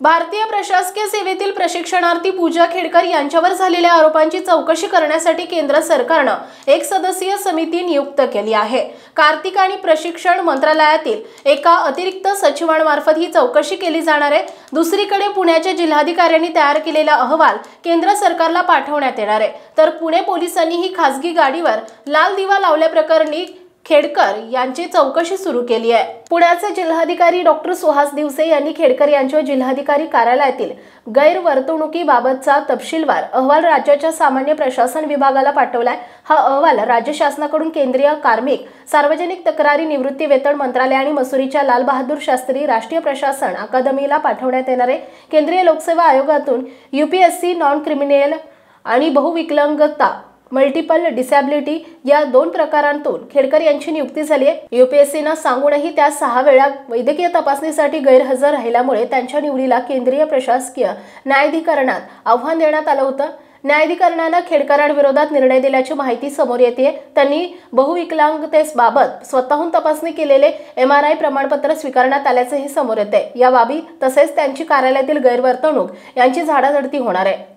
भारतीय प्रशासकीय सेवेतील प्रशिक्षणार्थी पूजा खेडकर यांच्यावर झालेल्या आरोपांची चौकशी करण्यासाठी केंद्र सरकारने एक सदस्यीय समिती नियुक्त केली आहे। कार्तिक आणि प्रशिक्षण मंत्रालयातील एका अतिरिक्त सचिवांमार्फत ही चौकशी केली जाणार आहे। दुसरीकडे पुण्याच्या जिल्हाधिकाऱ्यांनी तयार केलेला अहवाल केंद्र सरकारला पाठवण्यात येणार आहे। तर पुणे पोलिसांनी ही खासगी गाडीवर लाल दिवा लावल्याप्रकरणी खेडकर यांची चौकशी सुरू केली आहे। पुण्याचे जिल्हाधिकारी डॉक्टर सुहास दिवसे यांनी खेडकर यांच्या जिल्हाधिकारी कार्यालयातील गैरवर्तणुकीबाबतचा तपशीलवार अहवाल राज्याच्या सामान्य प्रशासन विभागाला पाठवलाय। हा अहवाल राज्य शासनाकडून केंद्रीय कार्मिक, सार्वजनिक तक्रारी, निवृत्ती वेतन मंत्रालय आणि मसुरीच्या लाल बहादूर शास्त्री राष्ट्रीय प्रशासन अकादमीला पाठवण्यात येणार आहे। केंद्रीय लोकसेवा आयोगातून UPSC नॉन क्रिमिनल आणि बहुविकलांगता मल्टिपल डिसॅबिलिटी या 2 प्रकारांतून खेडकर यांची नियुक्ती झाली आहे। UPSCनं सांगूनही त्या 6 वेळा वैद्यकीय तपासणीसाठी गैरहजर राहिल्यामुळे त्यांच्या निवडीला केंद्रीय प्रशासकीय न्यायाधिकरणात आव्हान देण्यात आलं होतं। न्यायाधिकरणानं खेडकरांविरोधात निर्णय दिल्याची माहिती समोर येते। त्यांनी बहुविकलांगतेबाबत स्वतःहून तपासणी केलेले MRI प्रमाणपत्र स्वीकारण्यात आल्याचंही समोर येते। या बाबी तसेच त्यांची कार्यालयातील गैरवर्तणूक यांची झाडाझडती होणार आहे।